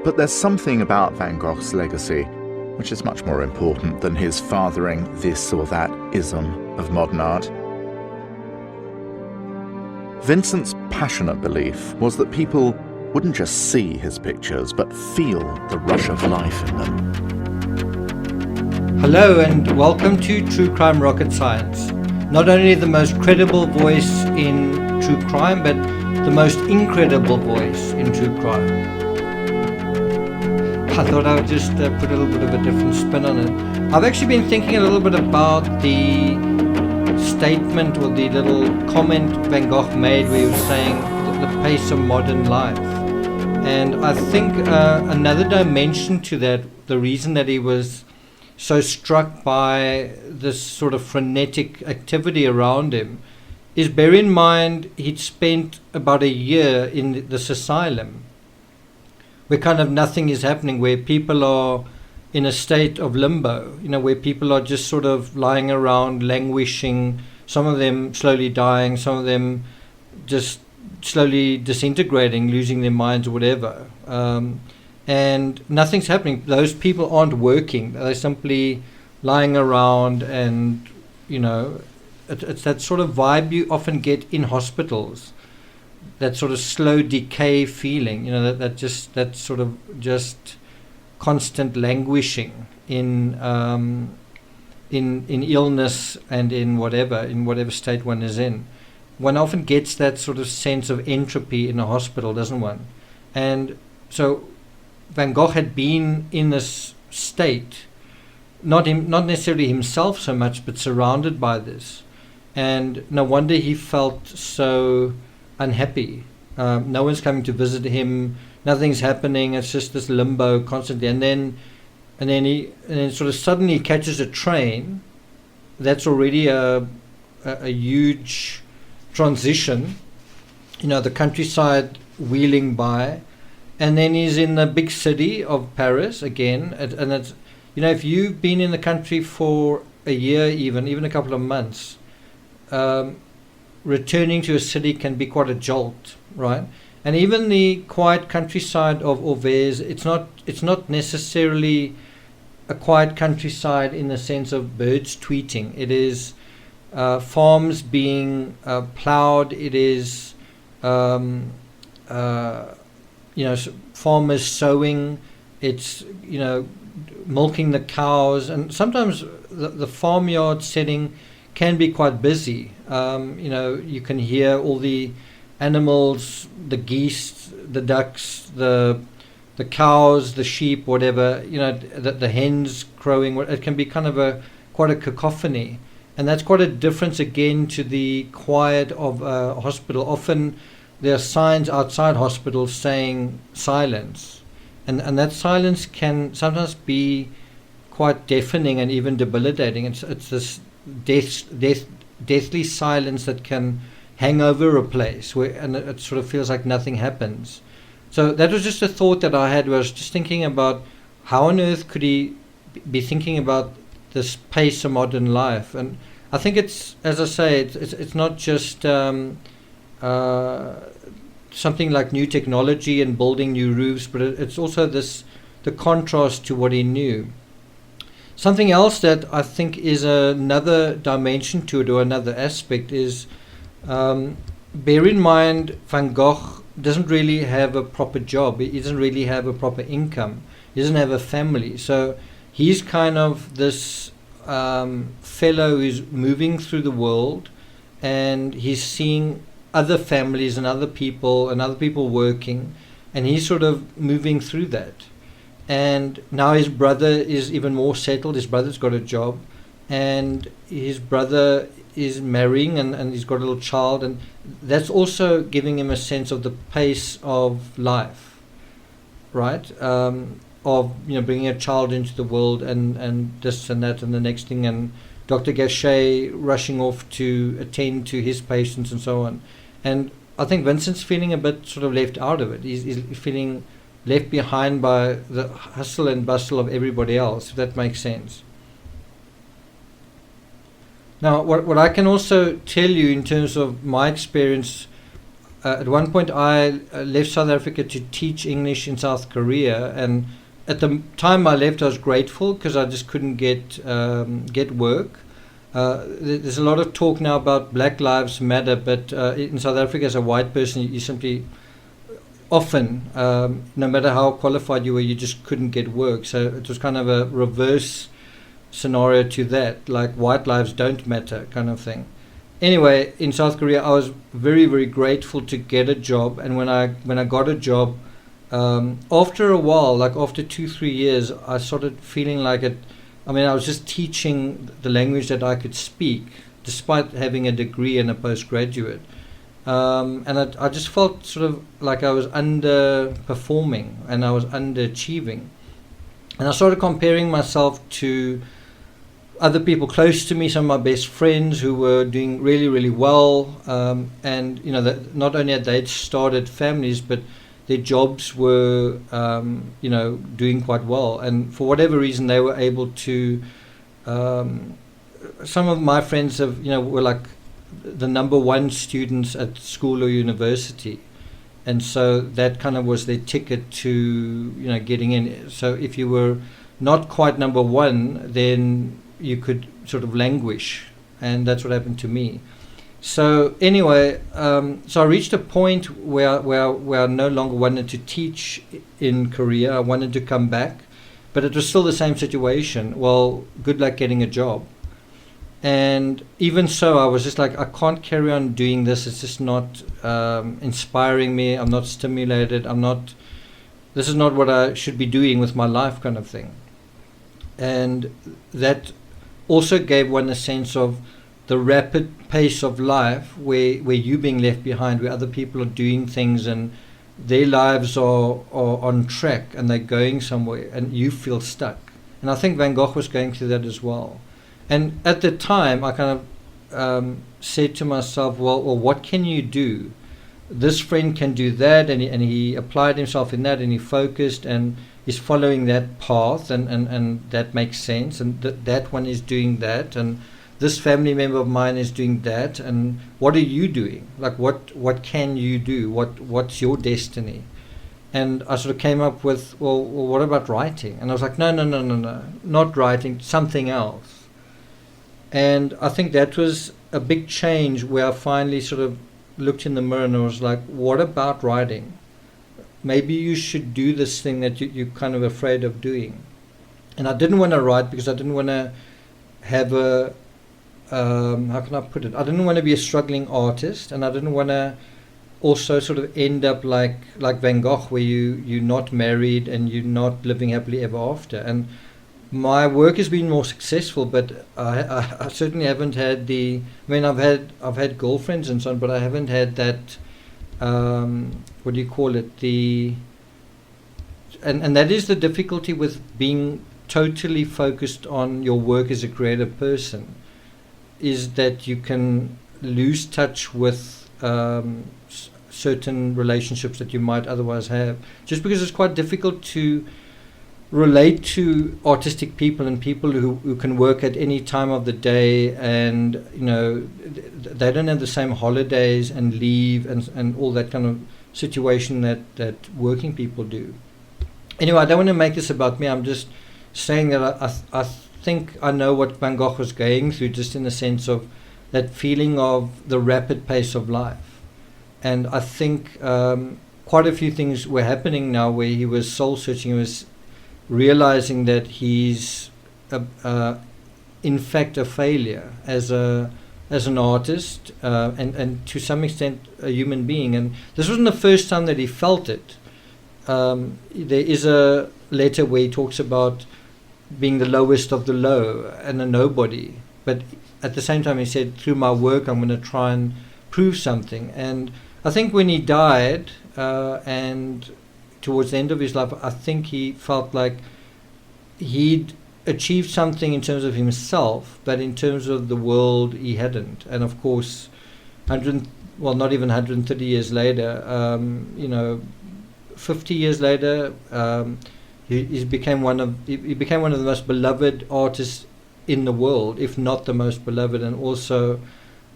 But there's something about Van Gogh's legacy which is much more important than his fathering this or that ism of modern art. Vincent's passionate belief was that people wouldn't just see his pictures, but feel the rush of life in them. Hello and welcome to True Crime Rocket Science. Not only the most credible voice in true crime, but the most incredible voice in true crime. I thought I would just put a little bit of a different spin on it. I've actually been thinking a little bit about the statement or the little comment Van Gogh made where he was saying the pace of modern life. And I think another dimension to that, the reason that he was so struck by this sort of frenetic activity around him, is bear in mind he'd spent about a year in this asylum where kind of nothing is happening, where people are in a state of limbo, where people are just sort of lying around, languishing, some of them slowly dying, some of them just slowly disintegrating, losing their minds or whatever. And nothing's happening. Those people aren't working. They're simply lying around, and, it's that sort of vibe you often get in hospitals, that sort of slow decay feeling, that sort of just constant languishing in illness and in whatever state one is in. One often gets that sort of sense of entropy in a hospital, doesn't one? And so Van Gogh had been in this state, not necessarily himself so much, but surrounded by this. And no wonder he felt so unhappy. No one's coming to visit him. Nothing's happening. It's just this limbo constantly. And then sort of suddenly catches a train. That's already a huge transition. The countryside wheeling by, and then he's in the big city of Paris again. And it's, if you've been in the country for a year, even a couple of months, returning to a city can be quite a jolt, right? And even the quiet countryside of Auvers, it's not necessarily a quiet countryside in the sense of birds tweeting. It is farms being plowed. It is farmers sowing. It's milking the cows, and sometimes the farmyard setting can be quite busy. You can hear all the animals, the geese, the ducks, the cows, the sheep, whatever, the hens crowing. It can be kind of quite a cacophony. And that's quite a difference again to the quiet of a hospital. Often there are signs outside hospitals saying silence. And that silence can sometimes be quite deafening and even debilitating. It's this deathly silence that can hang over a place, and it sort of feels like nothing happens. So that was just a thought that I had, where I was just thinking about how on earth could he be thinking about this pace of modern life. And I think it's, as I say, it's not just something like new technology and building new roofs, but it's also the contrast to what he knew. Something else that I think is another dimension to it, or another aspect, is bear in mind Van Gogh doesn't really have a proper job. He doesn't really have a proper income. He doesn't have a family. So he's kind of this fellow who's moving through the world, and he's seeing other families and other people working, and he's sort of moving through that. And now his brother is even more settled. His brother's got a job, and his brother is marrying, and he's got a little child, and that's also giving him a sense of the pace of life, right? Of bringing a child into the world, and this and that and the next thing, and Dr. Gachet rushing off to attend to his patients and so on. And I think Vincent's feeling a bit sort of left out of it. He's feeling left behind by the hustle and bustle of everybody else, if that makes sense. Now, what I can also tell you in terms of my experience, at one point I left South Africa to teach English in South Korea, and at the time I left, I was grateful because I just couldn't get work. There's a lot of talk now about Black Lives Matter, but in South Africa, as a white person, you simply often, no matter how qualified you were, you just couldn't get work. So it was kind of a reverse scenario to that, like white lives don't matter kind of thing. Anyway, in South Korea, I was very, very grateful to get a job, and when I got a job, after a while, like after 2-3 years, I started feeling like it. I mean, I was just teaching the language that I could speak, despite having a degree and a postgraduate. And I just felt sort of like I was underperforming and I was underachieving. And I started comparing myself to other people close to me, some of my best friends who were doing really, really well. And, you know, that not only had they started families, but their jobs were, you know, doing quite well. And for whatever reason, they were able to, some of my friends have, you know, were like the number one students at school or university. And so that kind of was their ticket to, you know, getting in. So if you were not quite number one, then you could sort of languish. And that's what happened to me. So anyway, so I reached a point where I no longer wanted to teach in Korea. I wanted to come back, but it was still the same situation. Well, good luck getting a job. And even so, I was just like, I can't carry on doing this. It's just not inspiring me. I'm not stimulated. This is not what I should be doing with my life, kind of thing. And that also gave one a sense of the rapid pace of life where you're being left behind, where other people are doing things and their lives are on track and they're going somewhere and you feel stuck. And I think Van Gogh was going through that as well. And at the time, I kind of said to myself, well, what can you do? This friend can do that, and he applied himself in that, and he focused, and he's following that path, and that makes sense, and that one is doing that, and this family member of mine is doing that, and what are you doing? Like, what can you do? What's your destiny? And I sort of came up with, well, what about writing? And I was like, no, not writing, something else. And I think that was a big change where I finally sort of looked in the mirror and I was like, what about writing? Maybe you should do this thing that you're kind of afraid of doing. And I didn't want to write because I didn't want to have a, how can I put it? I didn't want to be a struggling artist, and I didn't want to also sort of end up like Van Gogh, where you're not married and you're not living happily ever after. And my work has been more successful, but I certainly haven't had the. I mean, I've had girlfriends and so on, but I haven't had that. What do you call it? And that is the difficulty with being totally focused on your work as a creative person, is that you can lose touch with certain relationships that you might otherwise have, just because it's quite difficult to relate to artistic people and people who can work at any time of the day, and you know they don't have the same holidays and leave and all that kind of situation that working people do. Anyway, I don't want to make this about me. I'm just saying that I think I know what Van Gogh was going through, just in the sense of that feeling of the rapid pace of life. And I think quite a few things were happening now where he was soul searching. He was realizing that he's in fact a failure as an artist and to some extent a human being. And this wasn't the first time that he felt it. There is a letter where he talks about being the lowest of the low and a nobody, but at the same time he said, through my work I'm going to try and prove something. And I think when he died and towards the end of his life, I think he felt like he'd achieved something in terms of himself, but in terms of the world he hadn't. And of course, not even 130 years later, 50 years later, he became one of the most beloved artists in the world, if not the most beloved, and also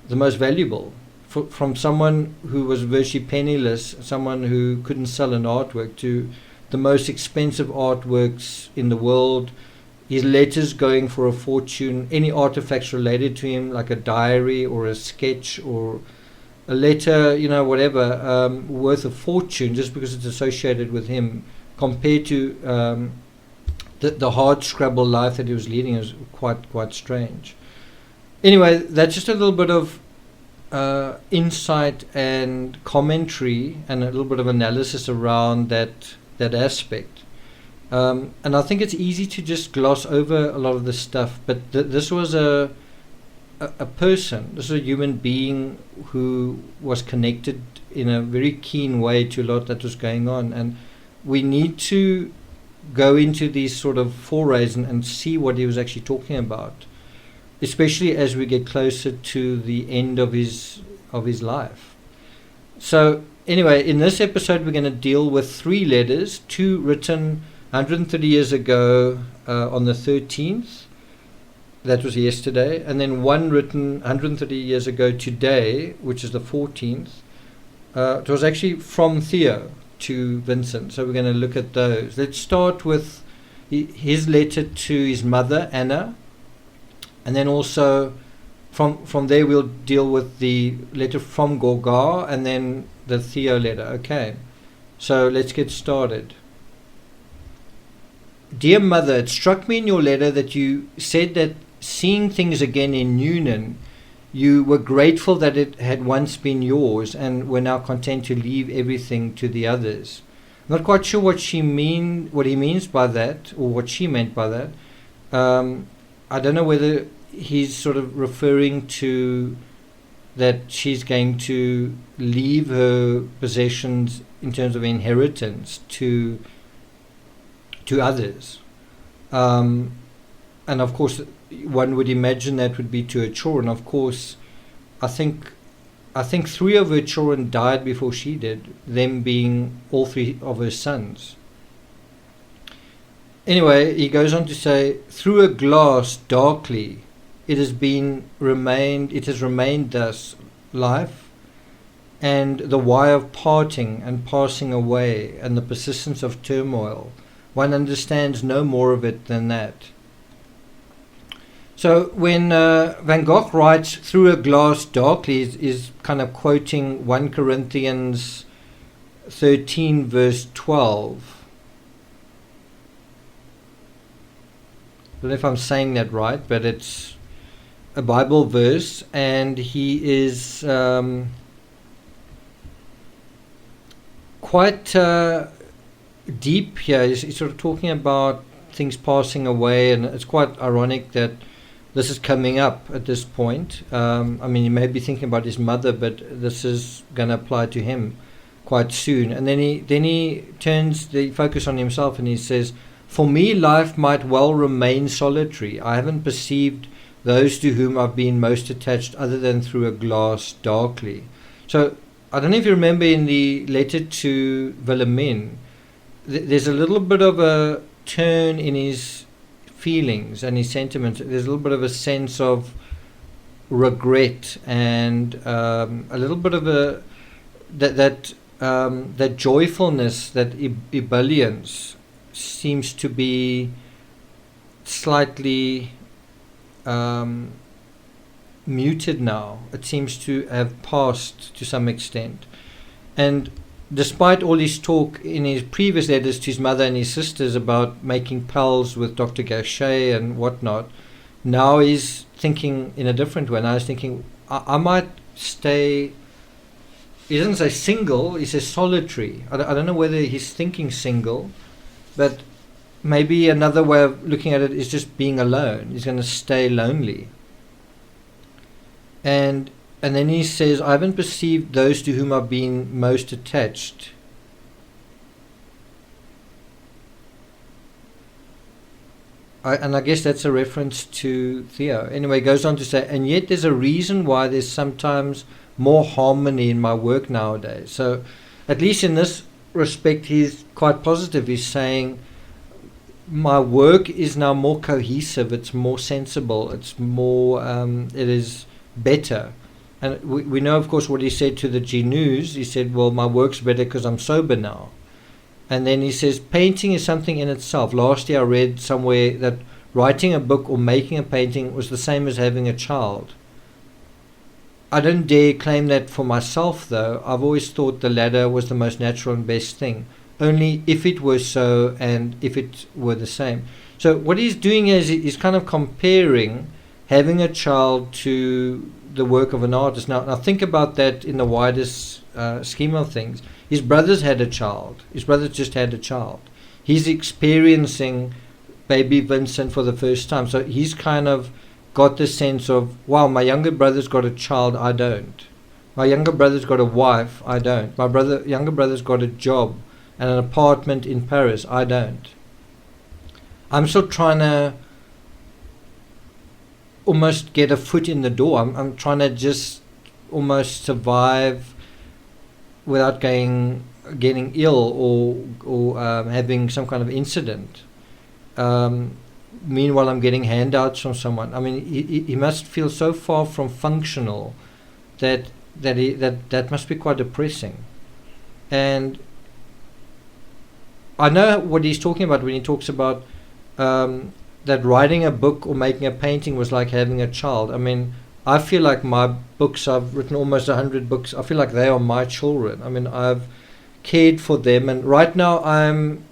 the most valuable from someone who was virtually penniless, someone who couldn't sell an artwork, to the most expensive artworks in the world, his letters going for a fortune, any artifacts related to him, like a diary or a sketch or a letter, whatever, worth a fortune just because it's associated with him, compared to the hard scrabble life that he was leading, is quite strange. Anyway, that's just a little bit of insight and commentary and a little bit of analysis around that aspect. And I think it's easy to just gloss over a lot of this stuff, but this was a person, this was a human being who was connected in a very keen way to a lot that was going on, and we need to go into these sort of forays and see what he was actually talking about, especially as we get closer to the end of his life. So anyway, in this episode we're going to deal with 3 letters, 2 written 130 years ago on the 13th, that was yesterday, and then 1 written 130 years ago today, which is the 14th. It was actually from Theo to Vincent, so we're going to look at those. Let's start with his letter to his mother, Anna, and then also from there we'll deal with the letter from Gogh and then the Theo letter. Okay, so let's get started. Dear Mother, it struck me in your letter that you said that seeing things again in Newnan, you were grateful that it had once been yours and were now content to leave everything to the others. I'm not quite sure what he means by that, or what she meant by that. I don't know whether he's sort of referring to that she's going to leave her possessions in terms of inheritance to others. And of course, one would imagine that would be to her children. Of course, I think 3 of her children died before she did, them being all 3 of her sons. Anyway, he goes on to say, through a glass darkly, it has remained thus, life, and the why of parting and passing away, and the persistence of turmoil. One understands no more of it than that. So when Van Gogh writes through a glass darkly, is kind of quoting 1 Corinthians 13 verse 12. I don't know if I'm saying that right, but it's a Bible verse, and he is quite deep here. He's sort of talking about things passing away, and it's quite ironic that this is coming up at this point. I mean, he may be thinking about his mother, but this is going to apply to him quite soon. And then he turns the focus on himself, and he says, for me, life might well remain solitary. I haven't perceived those to whom I've been most attached other than through a glass darkly. So I don't know if you remember in the letter to Wilhelmine, there's a little bit of a turn in his feelings and his sentiments. There's a little bit of a sense of regret and a little bit of that joyfulness, that ebullience seems to be slightly muted now. It seems to have passed to some extent. And despite all his talk in his previous letters to his mother and his sisters about making pals with Dr. Gachet and whatnot, now he's thinking in a different way. Now he's thinking, I might stay, he doesn't say single, he says solitary. I don't know whether he's thinking single, but maybe another way of looking at it is just being alone. He's going to stay lonely. And then he says, I haven't perceived those to whom I've been most attached. And I guess that's a reference to Theo. Anyway, he goes on to say, and yet there's a reason why there's sometimes more harmony in my work nowadays. So at least in this respect, he's quite positive. He's saying, my work is now more cohesive, it's more sensible, it's more, it is better. And we know, of course, what he said to the Genoos. He said, well, my work's better because I'm sober now. And then he says, painting is something in itself. Last year I read somewhere that writing a book or making a painting was the same as having a child. I don't dare claim that for myself, though. I've always thought the latter was the most natural and best thing. Only if it were so and if it were the same. So what he's doing is he's kind of comparing having a child to the work of an artist. Now think about that in the widest scheme of things. His brothers had a child. His brothers just had a child. He's experiencing baby Vincent for the first time. So he's kind of got the sense of, wow, my younger brother's got a child, I don't. My younger brother's got a wife, I don't. My younger brother's got a job and an apartment in Paris, I don't. I'm still trying to almost get a foot in the door. I'm trying to just almost survive without getting ill or having some kind of incident. Meanwhile, I'm getting handouts from someone. I mean, he must feel so far from functional that must be quite depressing. And I know what he's talking about when he talks about that writing a book or making a painting was like having a child. I mean, I feel like my books, I've written almost 100 books. I feel like they are my children. I mean, I've cared for them, and right now I'm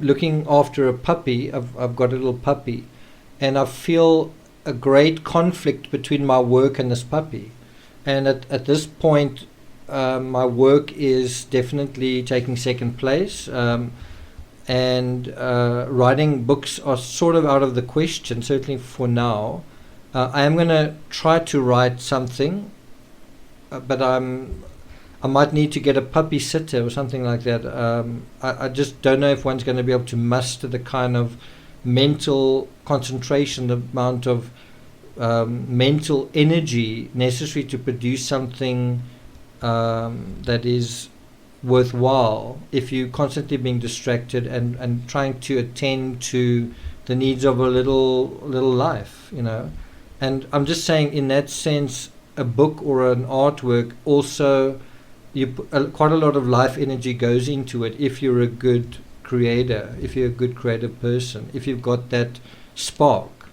looking after a puppy. I've got a little puppy, and I feel a great conflict between my work and this puppy. And at this point, my work is definitely taking second place, and writing books are sort of out of the question, certainly for now. I am going to try to write something, but I might need to get a puppy sitter or something like that. I just don't know if one's going to be able to muster the kind of mental concentration, the amount of mental energy necessary to produce something that is worthwhile if you're constantly being distracted and trying to attend to the needs of a little life, you know. And I'm just saying, in that sense, a book or an artwork also, quite a lot of life energy goes into it if you're a good creator, if you're a good creative person, if you've got that spark.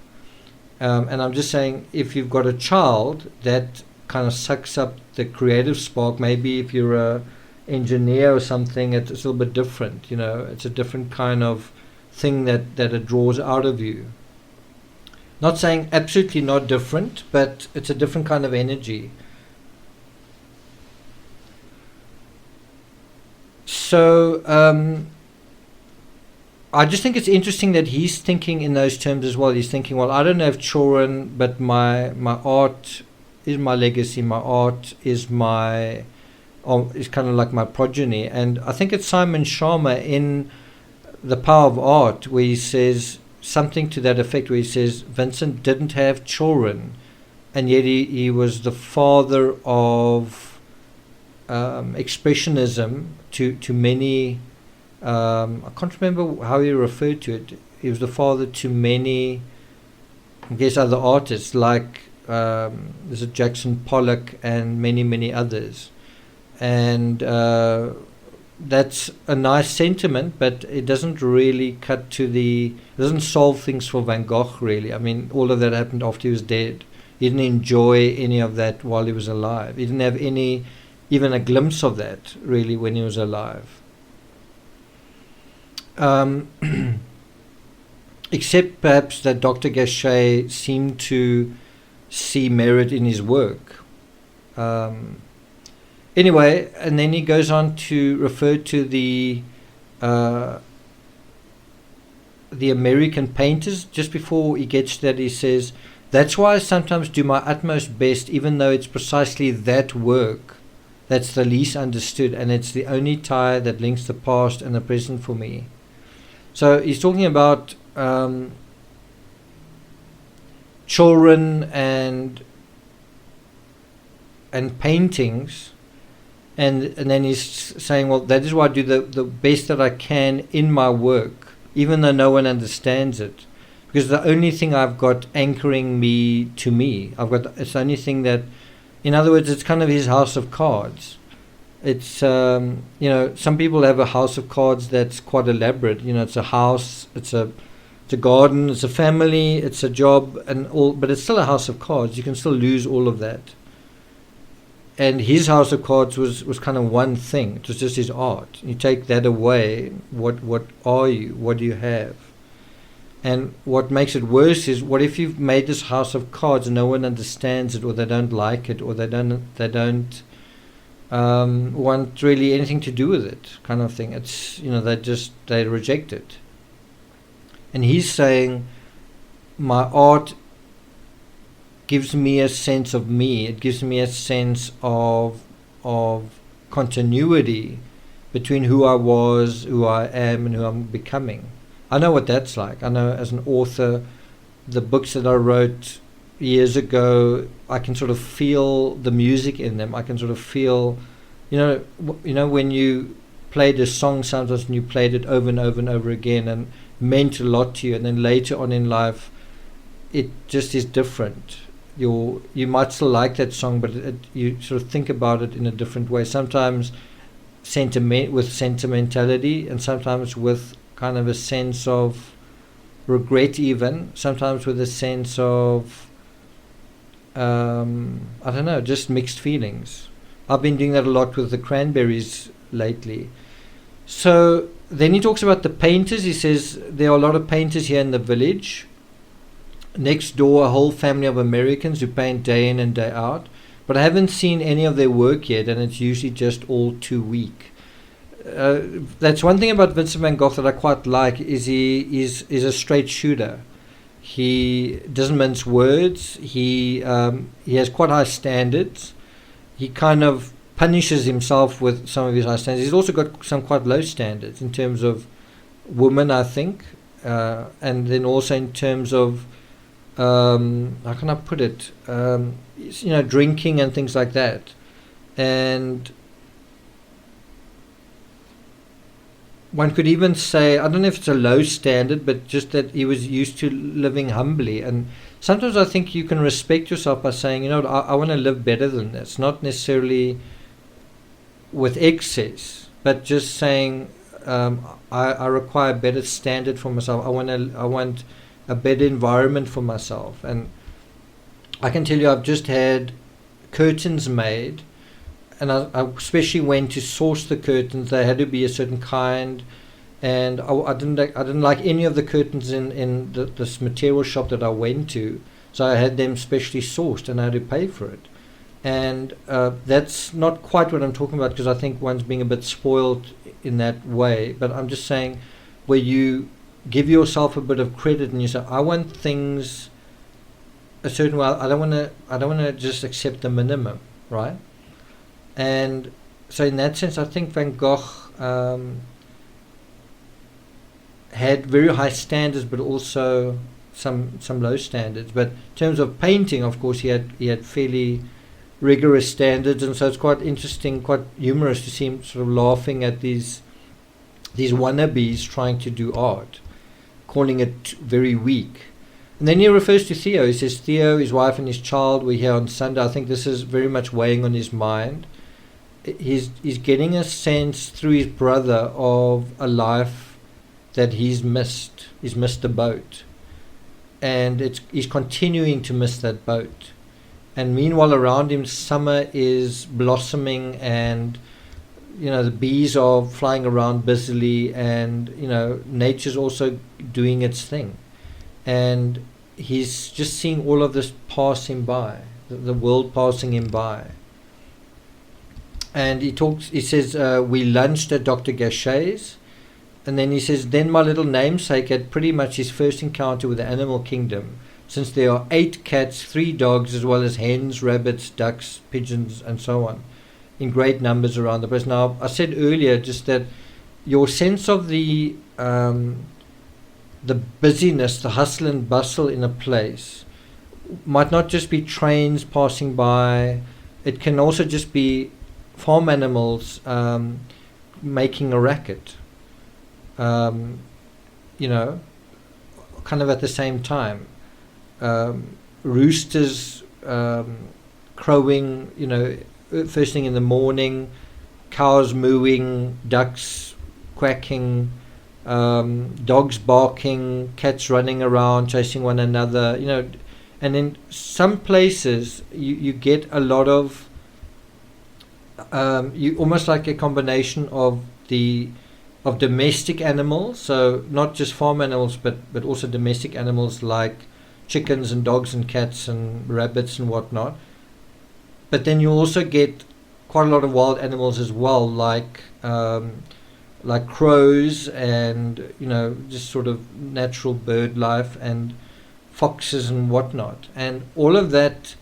And I'm just saying, if you've got a child, that kind of sucks up the creative spark. Maybe if you're a engineer or something, it's a little bit different, you know. It's a different kind of thing that it draws out of you. Not saying absolutely not different, but it's a different kind of energy. So I just think it's interesting that he's thinking in those terms as well. He's thinking, well, I don't have children, but my art is my legacy. My art is is kind of like my progeny. And I think it's Simon Sharma in The Power of Art where he says something to that effect, where he says Vincent didn't have children, and yet he was the father of expressionism to many. I can't remember how he referred to it. He was the father to many, I guess, other artists like there's a Jackson Pollock and many others. And that's a nice sentiment, but it doesn't really it doesn't solve things for Van Gogh, really. I mean, all of that happened after he was dead. He didn't enjoy any of that while he was alive. He didn't have even a glimpse of that, really, when he was alive. Except perhaps that Dr. Gachet seemed to see merit in his work. Anyway, and then he goes on to refer to the American painters. Just before he gets to that, he says, "That's why I sometimes do my utmost best, even though it's precisely that work that's the least understood, and it's the only tie that links the past and the present for me." So he's talking about children and paintings. And then he's saying, well, that is why I do the best that I can in my work, even though no one understands it. because the only thing I've got anchoring me to me. It's the only thing that, in other words, it's kind of his house of cards. It's some people have a house of cards that's quite elaborate. It's a house, it's a garden, it's a family, it's a job, and all, but it's still a house of cards. You can still lose all of that. And his house of cards was kind of one thing. It was just his art. You take that away, what are you? What do you have? And what makes it worse is, what if you've made this house of cards and no one understands it, or they don't like it, or they don't want really anything to do with it, kind of thing. It's they reject it. And he's saying, my art gives me a sense of me. It gives me a sense of continuity between who I was, who I am, and who I'm becoming. I know what that's like. I know, as an author, the books that I wrote years ago, I can sort of feel the music in them. I can sort of feel, when you played a song sometimes, and you played it over and over and over again, and meant a lot to you, and then later on in life, it just is different. You might still like that song, but you sort of think about it in a different way. Sometimes with sentimentality, and sometimes with kind of a sense of regret, even sometimes with a sense of just mixed feelings. I've been doing that a lot with the Cranberries lately. So then he talks about the painters. He says there are a lot of painters here in the village. Next door, a whole family of Americans who paint day in and day out, but I haven't seen any of their work yet, and it's usually just all too weak. That's one thing about Vincent van Gogh that I quite like, is he is a straight shooter. He doesn't mince words. He has quite high standards. He kind of punishes himself with some of his high standards. He's also got some quite low standards in terms of women, I think, and then also in terms of how can I put it? Drinking and things like that. And one could even say, I don't know if it's a low standard, but just that he was used to living humbly. And sometimes I think you can respect yourself by saying, I want to live better than this. Not necessarily with excess, but just saying, I require a better standard for myself. I want a better environment for myself. And I can tell you, I've just had curtains made, and I especially went to source the curtains. They had to be a certain kind, and I didn't like any of the curtains in this material shop that I went to, so I had them specially sourced, and I had to pay for it. And that's not quite what I'm talking about, because I think one's being a bit spoiled in that way. But I'm just saying, where you give yourself a bit of credit and you say, I want things a certain way. I don't want to just accept the minimum, right? And so in that sense, I think Van Gogh had very high standards, but also some low standards. But in terms of painting, of course, he had fairly rigorous standards, and so it's quite interesting, quite humorous to see him sort of laughing at these wannabes trying to do art, calling it very weak. And then he refers to Theo. He says Theo, his wife, and his child were here on Sunday. I think this is very much weighing on his mind. He's getting a sense through his brother of a life that he's missed. He's missed the boat, and he's continuing to miss that boat. And meanwhile, around him, summer is blossoming, and the bees are flying around busily, and nature's also doing its thing. And he's just seeing all of this pass him by, the world passing him by. And he says, we lunched at Dr. Gachet's, and then he says, then my little namesake had pretty much his first encounter with the animal kingdom, since there are 8 cats, 3 dogs, as well as hens, rabbits, ducks, pigeons, and so on, in great numbers around the place. Now, I said earlier just that your sense of the busyness, the hustle and bustle in a place, might not just be trains passing by. It can also just be farm animals making a racket. kind of at the same time. Roosters crowing, first thing in the morning, cows mooing, ducks quacking, dogs barking, cats running around chasing one another, and in some places you get a lot of you almost like a combination of domestic animals, so not just farm animals but also domestic animals like chickens and dogs and cats and rabbits and whatnot. But then you also get quite a lot of wild animals as well, like crows and just sort of natural bird life and foxes and whatnot, and all of that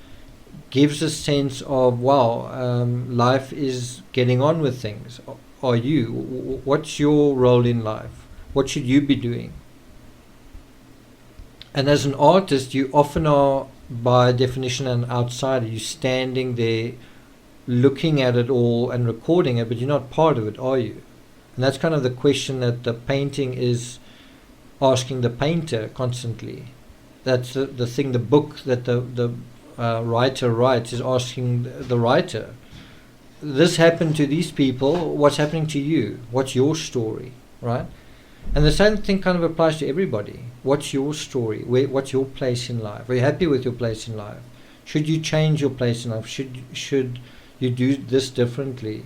gives a sense of life is getting on with things. Are you? What's your role in life? What should you be doing? And as an artist, you often are, by definition, an outsider. You're standing there looking at it all and recording it, but you're not part of it, are you? And that's kind of the question that the painting is asking the painter constantly. That's the thing, the book that the writer writes is asking the writer. This happened to these people, what's happening to you? What's your story, right? And the same thing kind of applies to everybody. What's your story? What's your place in life? Are you happy with your place in life? Should you change your place in life? Should you do this differently?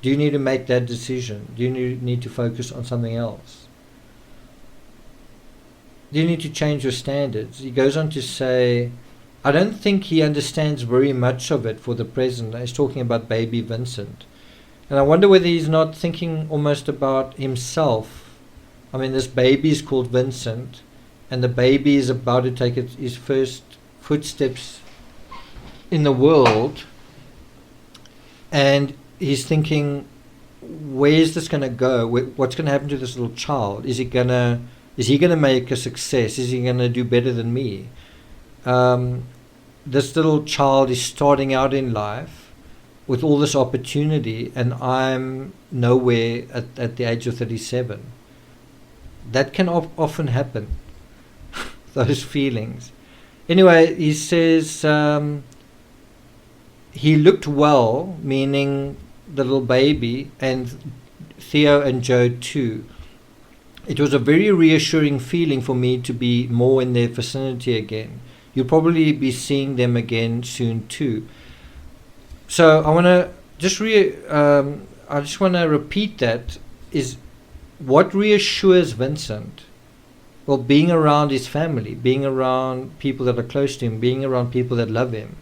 Do you need to make that decision? Do you need to focus on something else? Do you need to change your standards? He goes on to say, I don't think he understands very much of it for the present. He's talking about baby Vincent. And I wonder whether he's not thinking almost about himself. I mean, this baby is called Vincent, and the baby is about to take his first footsteps in the world. And he's thinking, where's this going to go? What's going to happen to this little child? Is he going to make a success? Is he going to do better than me? This little child is starting out in life with all this opportunity, and I'm nowhere at the age of 37. That can often happen, those feelings. Anyway, he says he looked well, meaning the little baby, and Theo and Joe too. It was a very reassuring feeling for me to be more in their vicinity again. You'll probably be seeing them again soon too. So I want to just repeat that. Is what reassures Vincent? Well, being around his family, being around people that are close to him, being around people that love him.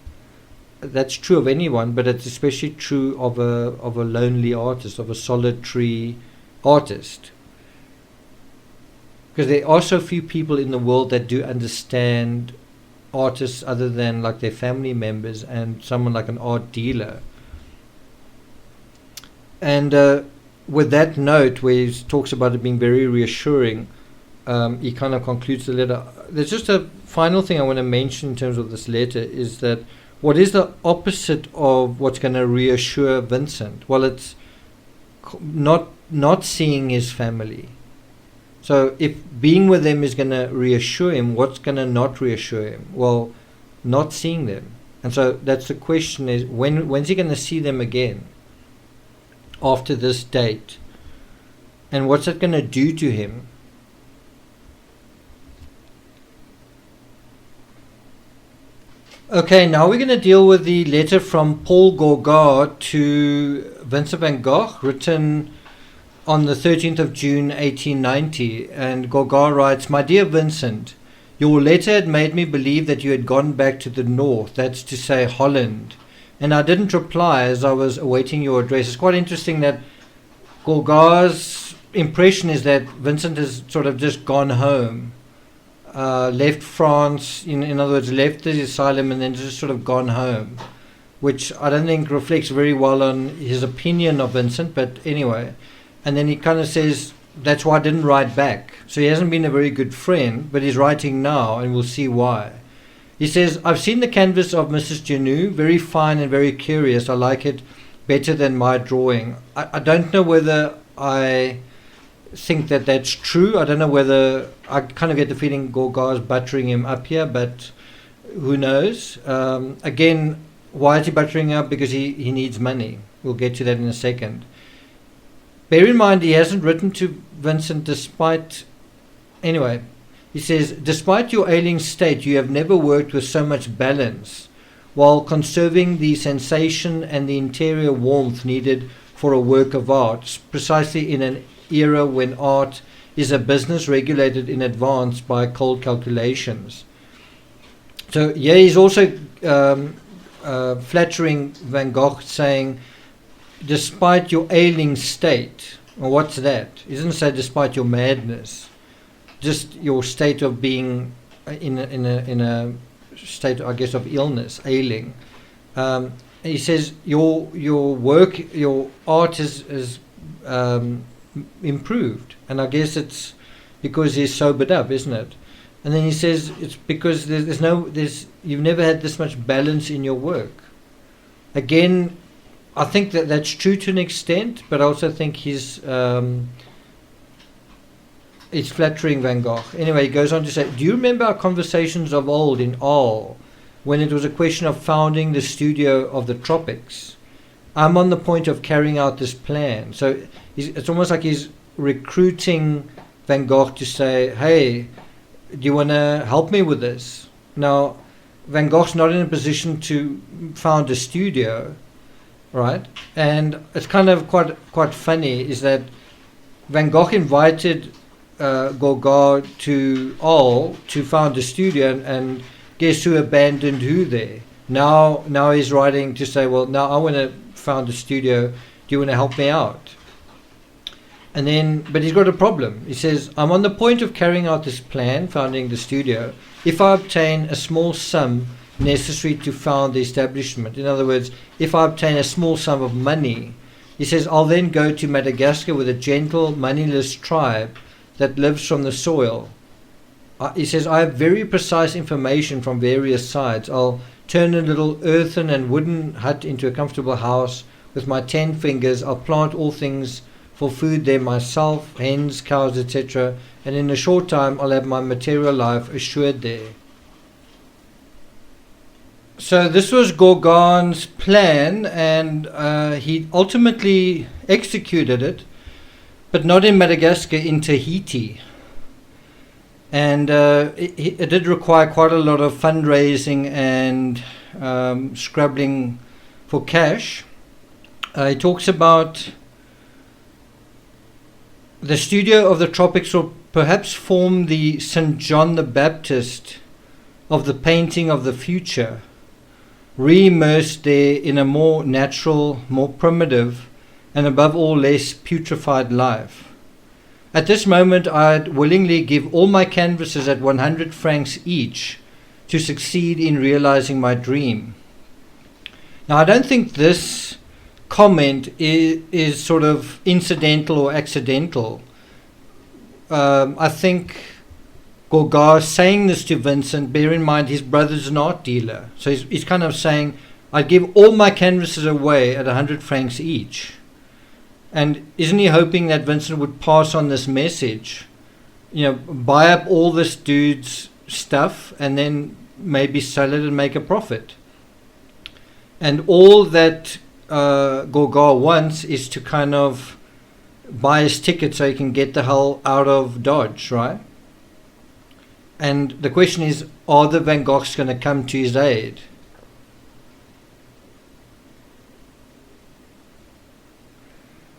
That's true of anyone, but it's especially true of a lonely artist, of a solitary artist. Because there are so few people in the world that do understand artists other than like their family members and someone like an art dealer. And with that note, where he talks about it being very reassuring, he kind of concludes the letter. There's just a final thing I want to mention in terms of this letter, is that what is the opposite of what's going to reassure Vincent? Well, it's not seeing his family. So if being with them is going to reassure him, what's going to not reassure him? Well, not seeing them. And so that's the question, is when's he going to see them again after this date? And what's that going to do to him? Okay, now we're going to deal with the letter from Paul Gogh to Vincent van Gogh, written on the 13th of June 1890. And Gogh writes, My dear Vincent, your letter had made me believe that you had gone back to the north, that's to say Holland, and I didn't reply as I was awaiting your address. It's quite interesting that Gogh's impression is that Vincent has sort of just gone home, left France, in other words, left the asylum and then just sort of gone home, which I don't think reflects very well on his opinion of Vincent, but anyway. And then he kind of says, that's why I didn't write back. So he hasn't been a very good friend, but he's writing now, and we'll see why. He says, I've seen the canvas of Mrs. Genoux, very fine and very curious. I like it better than my drawing. I don't know whether think that that's true. I don't know whether, I kind of get the feeling Gogh is buttering him up here, but who knows? Again, why is he buttering up? Because he needs money. We'll get to that in a second. Bear in mind, he hasn't written to Vincent despite... Anyway, he says, despite your ailing state, you have never worked with so much balance, while conserving the sensation and the interior warmth needed for a work of art, precisely in an era when art is a business regulated in advance by cold calculations. So, yeah, he's also flattering Van Gogh, saying, despite your ailing state. Well, what's that? He doesn't say despite your madness, just your state of being in a state, I guess, of illness, ailing. He says your work, your art is improved, and I guess it's because he's sobered up, isn't it? And then he says it's because you've never had this much balance in your work. Again, I think that's true to an extent, but I also think he's flattering Van Gogh. Anyway, he goes on to say, do you remember our conversations of old in Arles, when it was a question of founding the studio of the tropics? I'm on the point of carrying out this plan. So it's almost like he's recruiting Van Gogh to say, hey, do you want to help me with this? Now, Van Gogh's not in a position to found a studio, right? And it's kind of quite funny is that Van Gogh invited Gogh to Arles to found a studio, and guess who abandoned who there? Now he's writing to say, well, now I want to found a studio. Do you want to help me out? And then, but he's got a problem. He says, I'm on the point of carrying out this plan, founding the studio, if I obtain a small sum necessary to found the establishment. In other words, if I obtain a small sum of money, he says, I'll then go to Madagascar with a gentle, moneyless tribe that lives from the soil. He says, I have very precise information from various sides. I'll turn a little earthen and wooden hut into a comfortable house with my 10 fingers. I'll plant all things for food there myself, hens, cows, etc. And in a short time, I'll have my material life assured there. So this was Gauguin's plan, and he ultimately executed it, but not in Madagascar, in Tahiti. And it did require quite a lot of fundraising and scrabbling for cash. He talks about the studio of the tropics will perhaps form the St. John the Baptist of the painting of the future, re-immersed there in a more natural, more primitive, and above all less putrefied life. At this moment, I'd willingly give all my canvases at 100 francs each to succeed in realizing my dream. Now, I don't think this comment is sort of incidental or accidental. I think Gogh saying this to Vincent, bear in mind his brother's an art dealer. So he's kind of saying, I'd give all my canvases away at 100 francs each. And isn't he hoping that Vincent would pass on this message? You know, buy up all this dude's stuff and then maybe sell it and make a profit. And all that Gogh wants is to kind of buy his ticket so he can get the hell out of Dodge, right? And the question is, are the Van Goghs going to come to his aid?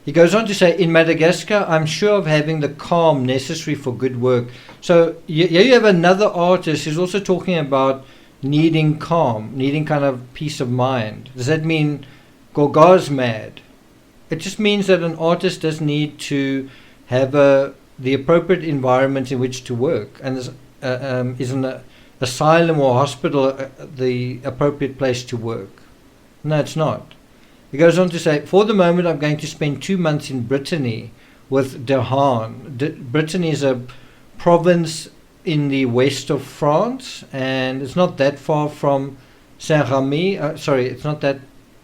He goes on to say, in Madagascar, I'm sure of having the calm necessary for good work. So here you have another artist who's also talking about needing calm, needing kind of peace of mind. Does that mean Gauguin's mad? It just means that an artist does need to have the appropriate environment in which to work. And is an asylum or hospital the appropriate place to work? No, it's not. He goes on to say, for the moment I'm going to spend 2 months in Brittany with Dehaan. Brittany is a province in the west of France, and it's not that far from Saint-Remy. It's not that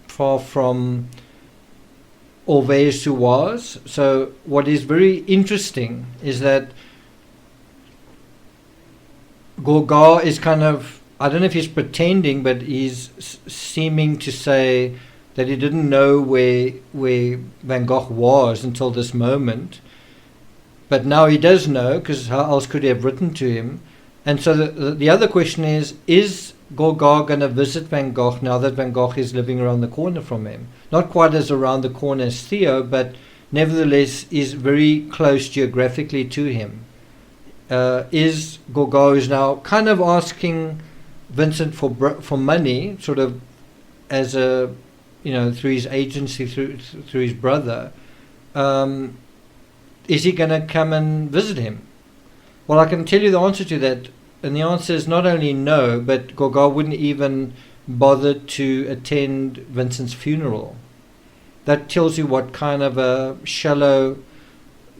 far from Orvers-sur-Oise. So what is very interesting is that Gogh is kind of, I don't know if he's pretending, but he's seeming to say that he didn't know where Van Gogh was until this moment. But now he does know, because how else could he have written to him? And so the other question is Gogh going to visit Van Gogh now that Van Gogh is living around the corner from him? Not quite as around the corner as Theo, but nevertheless is very close geographically to him. Is Gogh is now kind of asking Vincent for money, sort of as a, through his agency, through his brother. Is he going to come and visit him? Well, I can tell you the answer to that. And the answer is not only no, but Gogh wouldn't even bother to attend Vincent's funeral. That tells you what kind of a shallow,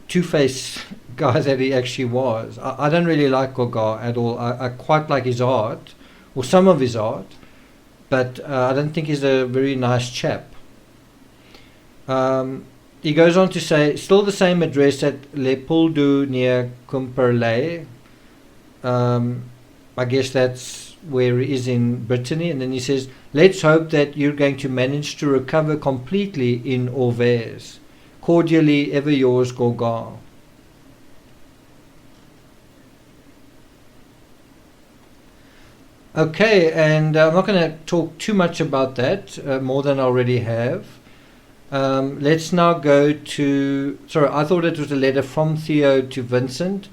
two-faced guy that he actually was. I don't really like Gogh at all. I quite like his art, or some of his art, but I don't think he's a very nice chap. He goes on to say, still the same address at Le Pouldu near Kumperley. I guess that's where he is in Brittany. And then he says, let's hope that you're going to manage to recover completely in Orvers. Cordially, ever yours, Gogh. Okay, and I'm not going to talk too much about that, more than I already have. Let's now go to, sorry, I thought it was a letter from Theo to Vincent.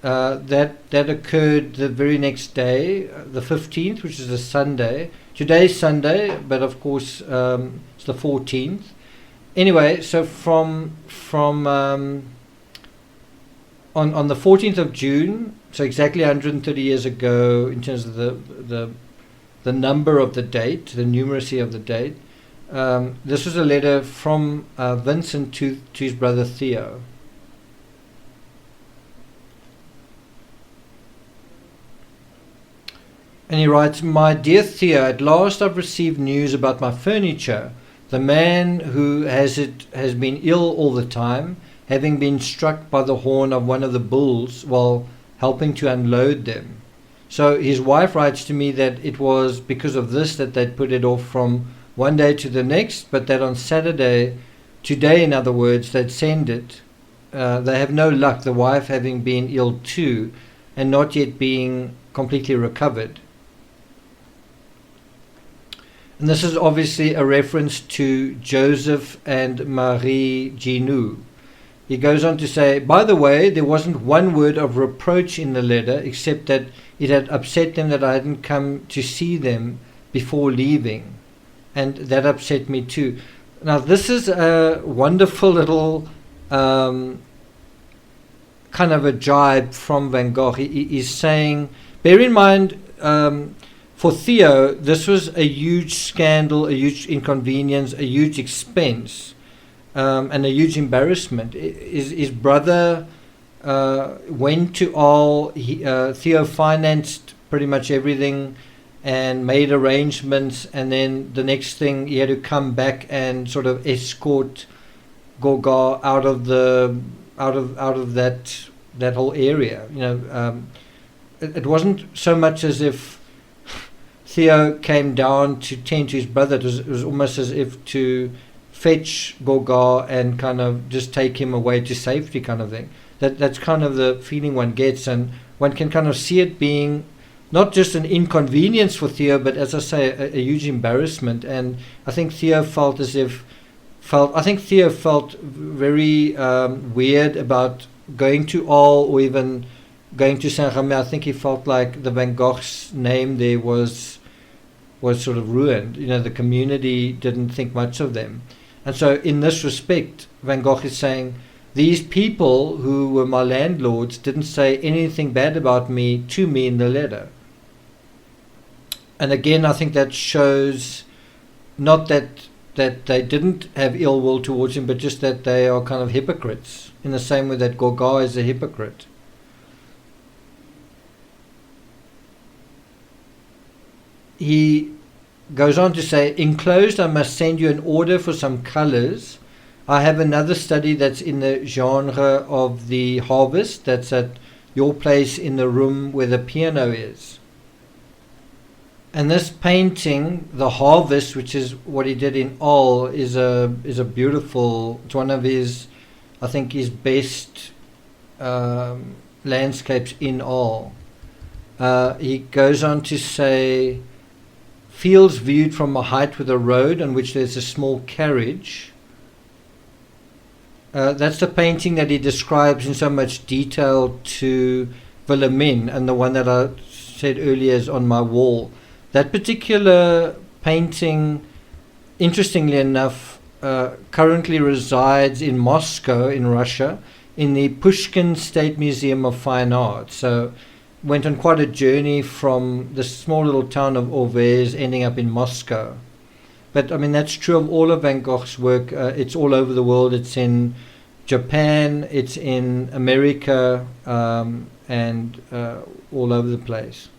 That occurred the very next day, the 15th, which is a Sunday. Today's Sunday, but of course it's the 14th. Anyway, so from on the 14th of June, so exactly 130 years ago, in terms of the number of the date, the numeracy of the date, this was a letter from Vincent to his brother Theo. And he writes, my dear Theo, at last I've received news about my furniture. The man who has been ill all the time, having been struck by the horn of one of the bulls while helping to unload them. So his wife writes to me that it was because of this that they'd put it off from one day to the next, but that on Saturday, today in other words, they'd send it. They have no luck, the wife having been ill too, and not yet being completely recovered. And this is obviously a reference to Joseph and Marie Ginou. He goes on to say, by the way, there wasn't one word of reproach in the letter, except that it had upset them that I hadn't come to see them before leaving. And that upset me too. Now, this is a wonderful little kind of a jibe from Van Gogh. He's saying, bear in mind, for Theo, this was a huge scandal, a huge inconvenience, a huge expense, and a huge embarrassment. His brother went to all. Theo financed pretty much everything and made arrangements, and then the next thing he had to come back and sort of escort Gogh out of that whole area. It wasn't so much as if Theo came down to tend to his brother. It was almost as if to fetch Gogh and kind of just take him away to safety, kind of thing. That's kind of the feeling one gets, and one can kind of see it being not just an inconvenience for Theo, but as I say, a huge embarrassment. And I think Theo felt very weird about going to All or even going to Saint-Germain. I think he felt like the Van Gogh's name there was sort of ruined. The community didn't think much of them. And so in this respect, Van Gogh is saying, these people who were my landlords didn't say anything bad about me to me in the letter. And again, I think that shows not that they didn't have ill will towards him, but just that they are kind of hypocrites, in the same way that Gogh is a hypocrite. He goes on to say, enclosed I must send you an order for some colors I have another study that's in the genre of the harvest, that's at your place in the room where the piano is. And this painting, The Harvest, which is what he did in All, is a beautiful, it's one of his, I think, his best landscapes in All. He goes on to say, fields viewed from a height with a road on which there's a small carriage. That's the painting that he describes in so much detail to Wilhelmine, and the one that I said earlier is on my wall. That particular painting, interestingly enough, currently resides in Moscow, in Russia, in the Pushkin State Museum of Fine Art. So went on quite a journey from the small little town of Auvers ending up in Moscow. But I mean, that's true of all of Van Gogh's work. It's all over the world. It's in Japan, it's in America, and all over the place.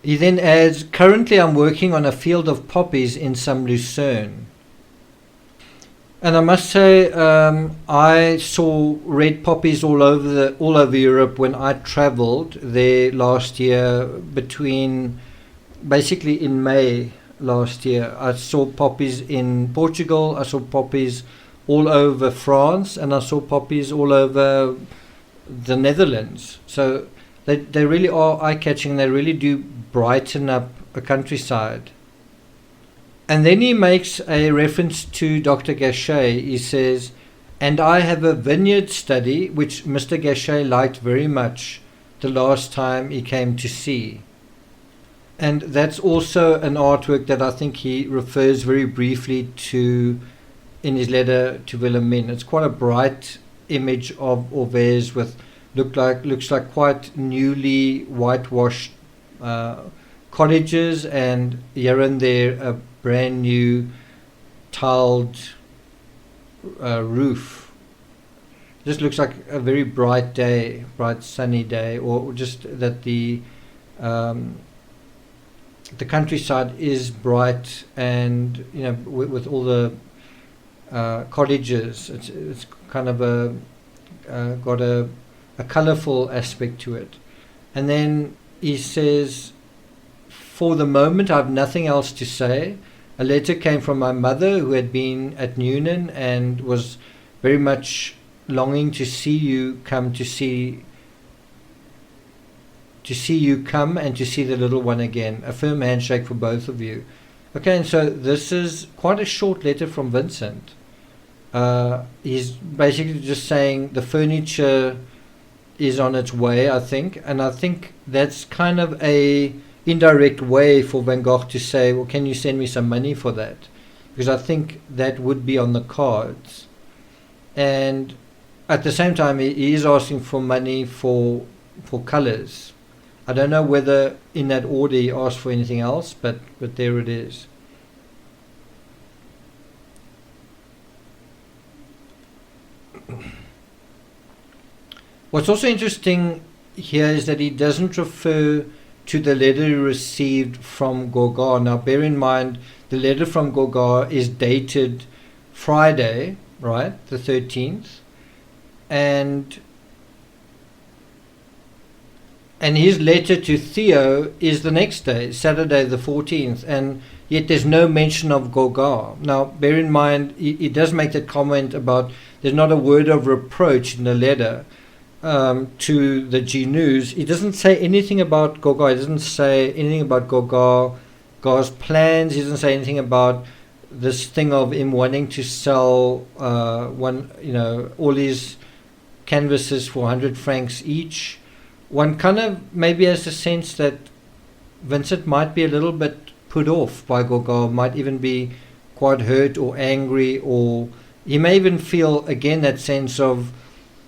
He then adds, currently I'm working on a field of poppies in some Lucerne. And I must say, I saw red poppies all over Europe when I travelled there last year, basically in May last year. I saw poppies in Portugal, I saw poppies all over France, and I saw poppies all over the Netherlands. So they really are eye-catching. They really do brighten up a countryside. And then he makes a reference to Dr. Gachet. He says, and I have a vineyard study which Mr. Gachet liked very much the last time he came to see. And that's also an artwork that I think he refers very briefly to in his letter to Wilhelmine. It's quite a bright image of Auvers with looks like quite newly whitewashed cottages, and here and there a brand new tiled roof. Just looks like a very bright sunny day, or just that the countryside is bright, and with all the cottages, it's kind of got a colourful aspect to it. And then he says, for the moment I have nothing else to say. A letter came from my mother, who had been at Newnan and was very much longing to see you come and to see the little one again. A firm handshake for both of you. Okay, and so this is quite a short letter from Vincent. He's basically just saying the furniture is on its way, I think, and I think that's kind of a indirect way for Van Gogh to say, well, can you send me some money for that? Because I think that would be on the cards. And at the same time, he is asking for money for colours. I don't know whether in that order he asked for anything else, but there it is. What's also interesting here is that he doesn't refer to the letter he received from Gogh. Now bear in mind, the letter from Gogh is dated Friday, right, the 13th, and his letter to Theo is the next day, Saturday the 14th, and yet there's no mention of Gogh. Now bear in mind, he does make that comment about there's not a word of reproach in the letter to the G News. He doesn't say anything about Gogh. He doesn't say anything about Gogh's plans. He doesn't say anything about this thing of him wanting to sell all his canvases for 100 francs each. One kind of maybe has a sense that Vincent might be a little bit put off by Gogh, might even be quite hurt or angry, or he may even feel again that sense of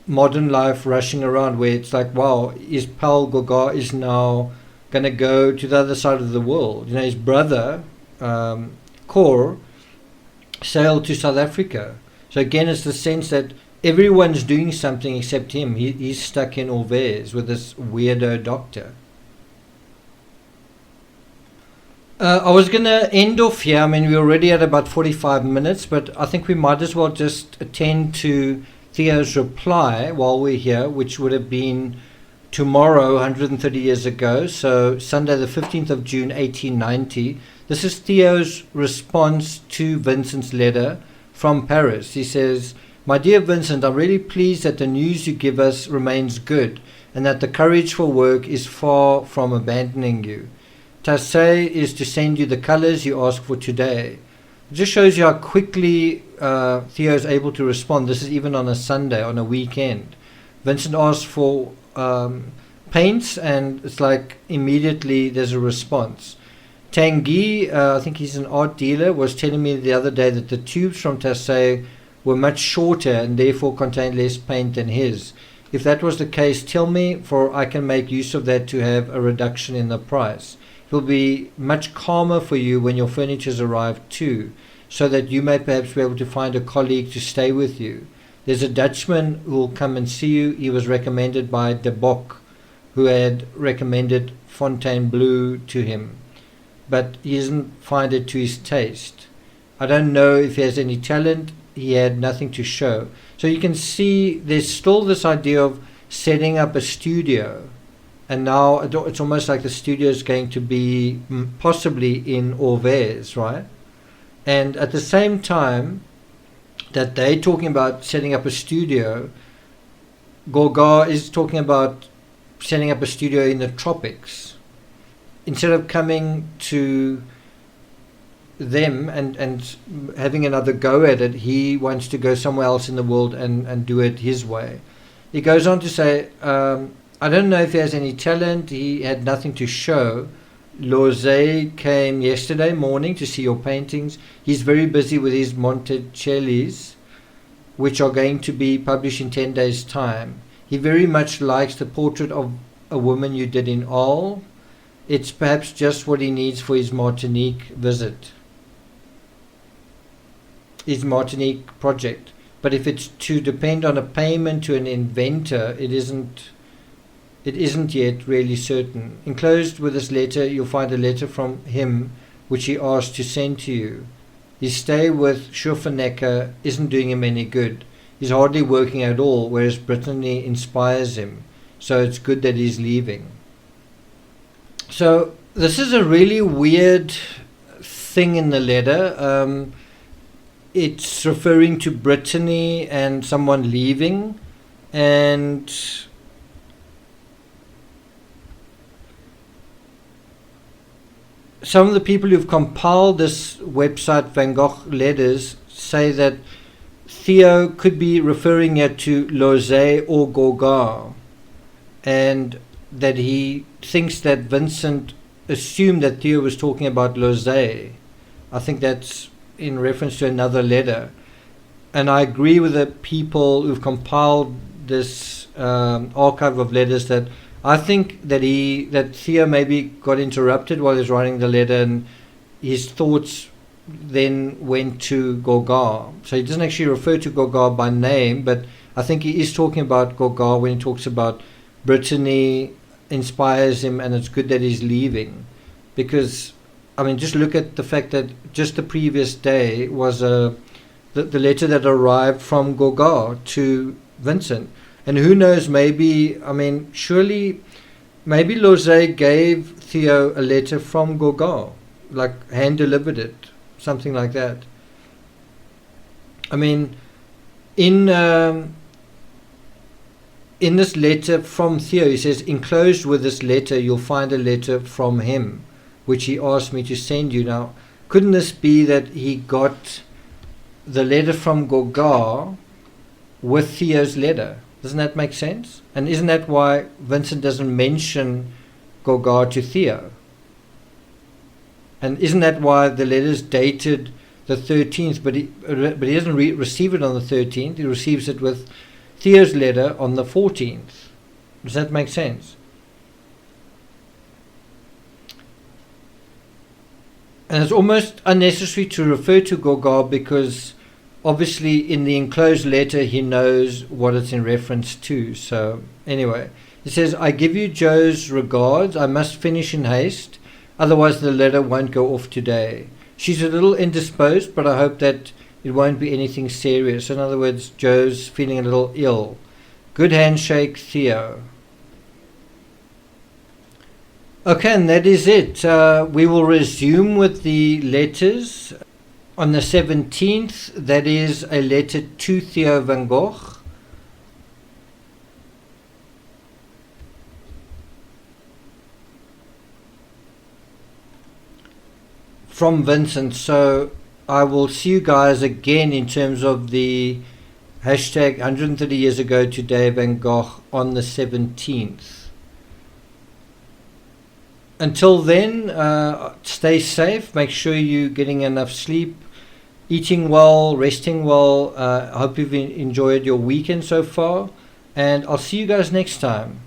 modern life rushing around, where it's like, wow, his pal Gogh is now going to go to the other side of the world. His brother Cor sailed to South Africa. So again, it's the sense that everyone's doing something except him. He's stuck in Auvers with this weirdo doctor. I was going to end off here. I mean, we're already at about 45 minutes, but I think we might as well just attend to Theo's reply while we're here, which would have been tomorrow, 130 years ago, so Sunday the 15th of June, 1890. This is Theo's response to Vincent's letter from Paris. He says, "My dear Vincent, I'm really pleased that the news you give us remains good and that the courage for work is far from abandoning you. Tassay is to send you the colors you ask for today." It just shows you how quickly Theo is able to respond. This is even on a Sunday, on a weekend. Vincent asks for paints, and it's like immediately there's a response. Tanguy, I think he's an art dealer, was telling me the other day that the tubes from Tassay were much shorter and therefore contained less paint than his. If that was the case, tell me, for I can make use of that to have a reduction in the price. It will be much calmer for you when your furniture's arrived too, so that you may perhaps be able to find a colleague to stay with you. There's a Dutchman who will come and see you. He was recommended by De Bock, who had recommended Fontainebleau to him, but he doesn't find it to his taste. I don't know if he has any talent. He had nothing to show. So you can see there's still this idea of setting up a studio. And now it's almost like the studio is going to be possibly in Orvers, right? And at the same time that they're talking about setting up a studio, Gogh is talking about setting up a studio in the tropics. Instead of coming to them and having another go at it, he wants to go somewhere else in the world and do it his way. He goes on to say, I don't know if he has any talent. He had nothing to show. Lozay came yesterday morning to see your paintings. He's very busy with his Monticellis, which are going to be published in 10 days' time. He very much likes the portrait of a woman you did in Arles. It's perhaps just what he needs for his Martinique visit, his Martinique project. But if it's to depend on a payment to an inventor, it isn't yet really certain. Enclosed with this letter, you'll find a letter from him which he asked to send to you. His stay with Schufenecker isn't doing him any good. He's hardly working at all, whereas Brittany inspires him. So it's good that he's leaving. So this is a really weird thing in the letter. It's referring to Brittany and someone leaving, and some of the people who've compiled this website, Van Gogh Letters, say that Theo could be referring here to Lozay or Gogh, and that he thinks that Vincent assumed that Theo was talking about Lozay. I think that's in reference to another letter. And I agree with the people who've compiled this archive of letters that I think that Theo maybe got interrupted while he was writing the letter, and his thoughts then went to Gogh. So he doesn't actually refer to Gogh by name, but I think he is talking about Gogh when he talks about Brittany inspires him and it's good that he's leaving. Because, I mean, just look at the fact that just the previous day was the letter that arrived from Gogh to Vincent. And who knows, maybe, I mean, surely, maybe Lozay gave Theo a letter from Gogh, like hand-delivered it, something like that. I mean, in this letter from Theo, he says, enclosed with this letter, you'll find a letter from him, which he asked me to send you. Now, couldn't this be that he got the letter from Gogh with Theo's letter? Doesn't that make sense? And isn't that why Vincent doesn't mention Gogh to Theo? And isn't that why the letter's dated the 13th, but he doesn't receive it on the 13th, he receives it with Theo's letter on the 14th. Does that make sense? And it's almost unnecessary to refer to Gogh because obviously in the enclosed letter he knows what it's in reference to. So anyway, it says, I give you Joe's regards. I must finish in haste. Otherwise, the letter won't go off today. She's a little indisposed, but I hope that it won't be anything serious. In other words, Joe's feeling a little ill. Good handshake, Theo. Okay, and that is it. We will resume with the letters on the 17th. That is a letter to Theo van Gogh. From Vincent. So I will see you guys again in terms of the hashtag 130 years ago today Van Gogh on the 17th. Until then, stay safe, make sure you're getting enough sleep, eating well, resting well. I hope you've enjoyed your weekend so far, and I'll see you guys next time.